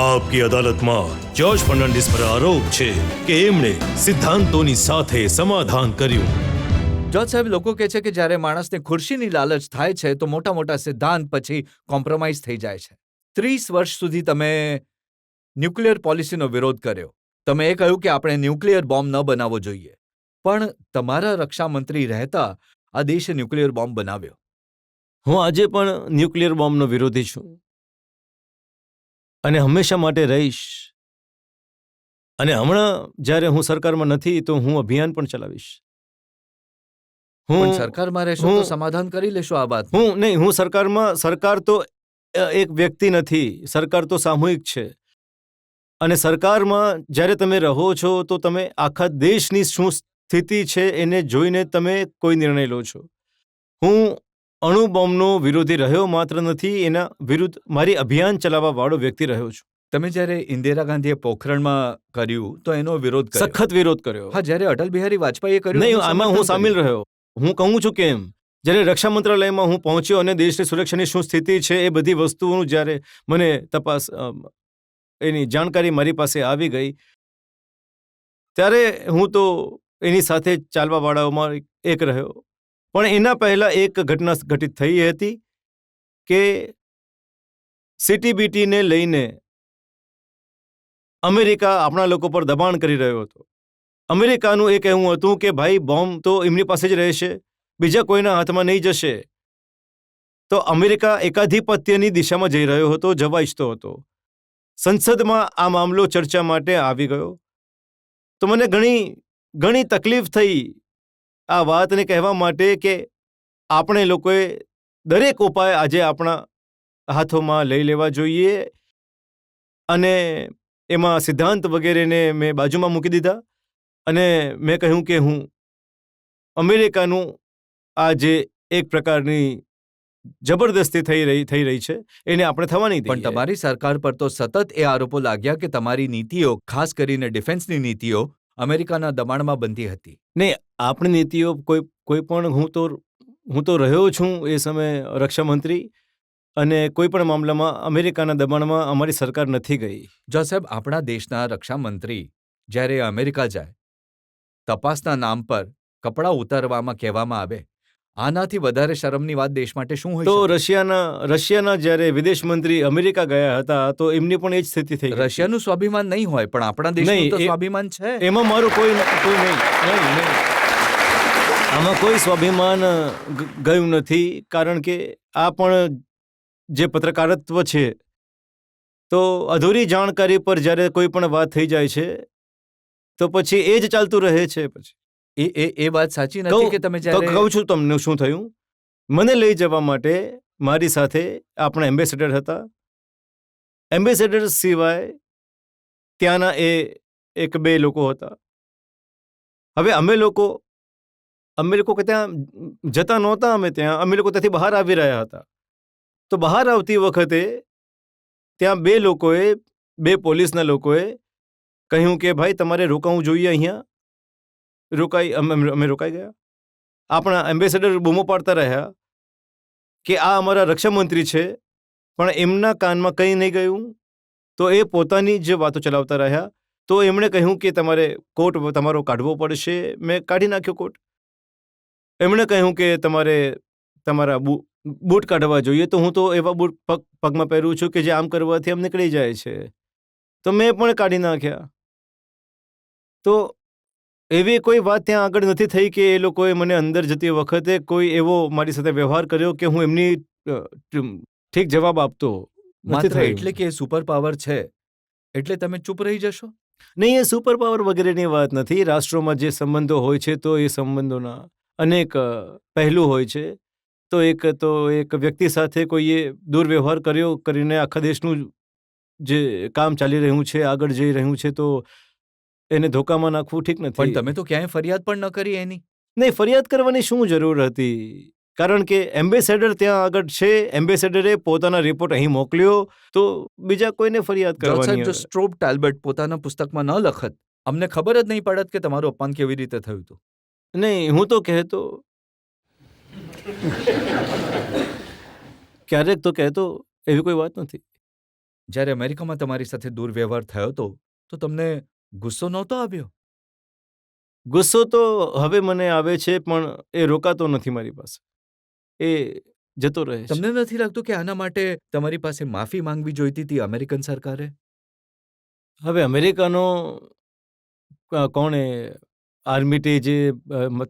આપકી અદાલતમાં જજ ફર્નાન્ડિસ પર આરોપ છે કે એમણે સિદ્ધાંતોની સાથે સમાધાન કર્યું. જજ સાહેબ, લોકો કહે છે કે જ્યારે માણસને ખુરશીની લાલચ થાય છે તો મોટા મોટા સિદ્ધાંત પછી કોમ્પ્રોમાઇઝ થઈ જાય છે. 30 વર્ષ સુધી તમે ન્યુક્લિયર પોલિસીનો વિરોધ કર્યો. તમે એ કહ્યું કે આપણે ન્યુક્લિયર બોમ્બ ન બનાવવો જોઈએ. પણ તમારા રક્ષામંત્રી રહેતા આ દેશે ન્યુક્લિયર બોમ્બ બનાવ્યો. હું આજે પણ ન્યુક્લિયર બોમ્બનો વિરોધી છું અને હંમેશા માટે રહીશ. અને હમણાં જ્યારે હું સરકારમાં નથી તો હું અભિયાન પણ ચલાવીશ. પણ સરકારમાં રહેશો તો સમાધાન કરી લેશો આ વાત. હું સરકારમાં, સરકાર તો એક વ્યક્તિ નથી, સરકાર તો સામૂહિક છે. અને સરકારમાં જ્યારે તમે રહો છો તો તમે આખા દેશની શું સ્થિતિ છે એને જોઈને તમે કોઈ નિર્ણય લો છો. હું અણુ બોમ્બનો વિરોધી રહ્યો માત્ર નથી, એના વિરુદ્ધ મારી અભિયાન ચલાવવા વાળો વ્યક્તિ રહ્યો છું. તમે જ્યારે ઇન્દિરા ગાંધીએ પોખરણમાં કર્યું તો એનો વિરોધ કર્યો. સખત વિરોધ કર્યો. હા, જ્યારે અટલ બિહારી વાજપેયીએ કર્યું નહીં, આમાં હું સામેલ રહ્યો. હું કહું છું કેમ, જ્યારે રક્ષા મંત્રાલયમાં હું પહોંચ્યો અને દેશની સુરક્ષાની શું સ્થિતિ છે એ બધી વસ્તુઓનું જ્યારે મને તપાસ, એની જાણકારી મારી પાસે આવી ગઈ, ત્યારે હું તો એની સાથે ચાલવા વાળાઓમાં એક રહ્યો. પણ એના પહેલા એક ઘટના ઘટિત થઈ હતી કે CTBTને લઈને અમેરિકા આપણા લોકો પર દબાણ કરી રહ્યો હતો. અમેરિકાનું એ કહેવું હતું કે ભાઈ બોમ્બ તો એમની પાસે જ રહેશે, બીજા કોઈના હાથમાં નહીં જશે. તો અમેરિકા એકાધિપત્યની દિશામાં જઈ રહ્યો હતો, જવા ઈચ્છતો હતો. સંસદમાં આ મામલો ચર્ચા માટે આવી ગયો. તો મને ઘણી તકલીફ થઈ આ વાતને કહેવા માટે કે આપણે લોકોએ દરેક ઉપાય આજે આપણા હાથોમાં લઈ લેવા જોઈએ. અને એમાં સિદ્ધાંત વગેરેને મેં બાજુમાં મૂકી દીધા અને મેં કહ્યું કે હું અમેરિકાનું આ જે એક પ્રકારની જબરદસ્તી થઈ રહી છે એને આપણે થવા નહીં દઈએ. પણ તમારી સરકાર પર તો સતત એ આરોપો લાગ્યા કે તમારી નીતિઓ, ખાસ કરીને ડિફેન્સની નીતિઓ, અમેરિકાના દબાણમાં બંધી હતી. નહીં, આપણી નીતિઓ કોઈ પણ, હું તો રહ્યો છું એ સમયે રક્ષામંત્રી, અને કોઈ પણ મામલામાં અમેરિકાના દબાણમાં અમારી સરકાર નથી ગઈ. જો સાહેબ, આપણા દેશના રક્ષામંત્રી જ્યારે અમેરિકા જાય, તપાસના નામ પર કપડાં ઉતારવામાં કહેવામાં આવે, આનાથી વધારે શરમની વાત દેશ માટે શું હોય? તો રશિયાના જ્યારે વિદેશ મંત્રી અમેરિકા ગયા હતા તો એમની પણ એ જ સ્થિતિ થઈ. રશિયાનું સ્વાભિમાન નહીં હોય પણ આપણા દેશનું તો સ્વાભિમાન છે. એમાં મારું કોઈ નહીં. આમાં કોઈ સ્વાભિમાન ગયું નથી, કારણ કે આ પણ જે પત્રકારત્વ છે તો અધૂરી જાણકારી પર જ્યારે કોઈ પણ વાત થઈ જાય છે તો પછી એ જ ચાલતું રહે છે. પછી એ વાત સાચી નથી કે તમે જ્યારે કહું છું તમને શું થયું. મને લઈ જવા માટે મારી સાથે આપણા એમ્બેસેડર હતા. એમ્બેસેડર સિવાય ત્યાંના એક બે લોકો હતા. હવે અમે લોકો ત્યાં જતા નહોતા. અમે લોકો ત્યાંથી બહાર આવી રહ્યા હતા. તો બહાર આવતી વખતે ત્યાં બે પોલીસના લોકોએ કહ્યું કે ભાઈ તમારે રોકાવું જોઈએ અહીંયા. અમે રોકાઈ ગયા. આપણા એમ્બેસેડર બૂમો પાડતા રહ્યા કે આ અમારા રક્ષામંત્રી છે, પણ એમના કાનમાં કંઈ નહીં ગયું. તો એ પોતાની જ વાતો ચલાવતા રહ્યા. તો એમણે કહ્યું કે તમારે કોટ તમારો કાઢવો પડશે. મેં કાઢી નાખ્યો કોટ. એમણે કહ્યું કે તમારે તમારા બૂટ કાઢવા જોઈએ. તો હું તો એવા બૂટ પગમાં પહેરું છું કે જે આમ કરવાથી આમ નીકળી જાય છે. તો મેં પણ કાઢી નાખ્યા. તો એવી કોઈ વાત ત્યાં આગળ નથી થઈ કે એ લોકોએ મને અંદર જતી વખતે કોઈ એવો મારી સાથે વ્યવહાર કર્યો કે હું એમની ઠીક જવાબ આપતો. માત્ર એટલે કે સુપર પાવર છે એટલે તમે ચૂપ રહી જશો? નહીં, એ સુપર પાવર વગેરેની વાત નથી. રાષ્ટ્રોમાં જે સંબંધો હોય છે તો એ સંબંધોના અનેક પહેલું હોય છે. તો એક વ્યક્તિ સાથે કોઈએ દુર્વ્યવહાર કર્યો કરીને આખા દેશનું જે કામ ચાલી રહ્યું છે, આગળ જઈ રહ્યું છે, તો એને ધોકામાં નાખવું ઠીક નથી. પણ તમે તો ક્યાંય ફરિયાદ પણ ન કરી એની? નહીં, ફરિયાદ કરવાની શું જરૂર હતી? કારણ કે એમ્બેસેડર ત્યાં આગળ છે. એમ્બેસેડરે પોતાના રિપોર્ટ અહીં મોકલ્યો, તો બીજા કોઈને ફરિયાદ કરવાની. જો સ્ટ્રોબ ટેલ્બર્ટ પોતાના પુસ્તકમાં ન લખત, અમને ખબર જ નહીં પડત કે તમારું અપમાન કેવી રીતે થયું હતું. નહીં, હું તો કહેતો ક્યારેક તો કહેતો, એવી કોઈ વાત નથી. જ્યારે અમેરિકામાં તમારી સાથે દુર્વ્યવહાર થયો હતો તો તમને ગુસ્સો નહોતો આવ્યો? ગુસ્સો તો હવે મને આવે છે, પણ એ રોકાતો નથી મારી પાસે. એ જતો રહે છે. તમને નથી લાગતું કે આના માટે તમારી પાસે માફી માંગવી જોઈતી હતી અમેરિકન સરકારે? હવે અમેરિકાનો કોણે આર્મીટે જે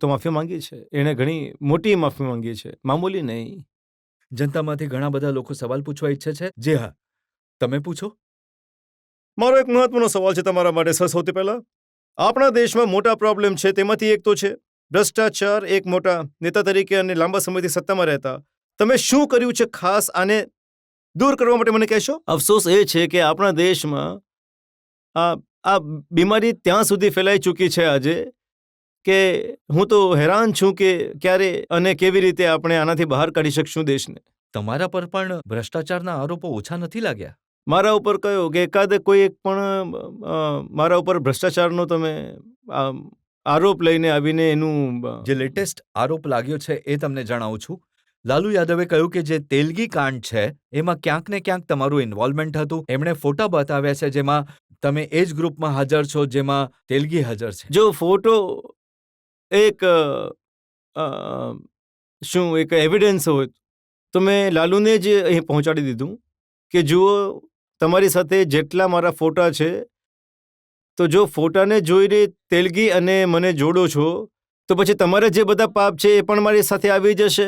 તો માફી માંગી છે, એણે ઘણી મોટી માફી માંગી છે, મામૂલી નહીં. જનતામાંથી ઘણા બધા લોકો સવાલ પૂછવા ઈચ્છે છે. જી હા, તમે પૂછો. મારો એક મહત્વનો સવાલ છે તમારા માટે સર. સૌથી પહેલા, આપણા દેશમાં મોટા પ્રોબ્લેમ છે, તેમાંથી એક તો છે ભ્રષ્ટાચાર. એક મોટા નેતા તરીકે અને લાંબા સમયથી સત્તામાં રહેતા તમે શું કર્યું છે ખાસ આને દૂર કરવા માટે મને કહેશો? અફસોસ એ છે કે આપણા દેશમાં આ બીમારી ત્યાં સુધી ફેલાઈ ચૂકી છે આજે કે હું તો હેરાન છું કે ક્યારે અને કેવી રીતે આપણે આનાથી બહાર કાઢી શકશું દેશને. તમારા પર પણ ભ્રષ્ટાચારના આરોપો ઓછા નથી લાગ્યા? મારા ઉપર કયો કે એકાદ કોઈ એક પણ મારા ઉપર ભ્રષ્ટાચારનો તમે આરોપ લઈને આવીને એનું જે લેટેસ્ટ આરોપ લાગ્યો છે એ તમને જણાવું છું. લાલુ યાદવે કહ્યું કે જે તેલગી કાંડ છે એમાં ક્યાંક ને ક્યાંક તમારું ઇન્વોલ્વમેન્ટ હતું. એમણે ફોટા બતાવ્યા છે જેમાં તમે એ જ ગ્રુપમાં હાજર છો જેમાં તેલગી હાજર છે. જો ફોટો એક શું એક એવિડન્સ હોય તો મેં લાલુને જ અહીં પહોંચાડી દીધું કે જુઓ, તમારી સાથે જેટલા મારા ફોટા છે, તો જો ફોટાને જોઈને તેલગી અને મને જોડો છો તો પછી તમારે જે બધા પાપ છે એ પણ મારી સાથે આવી જશે.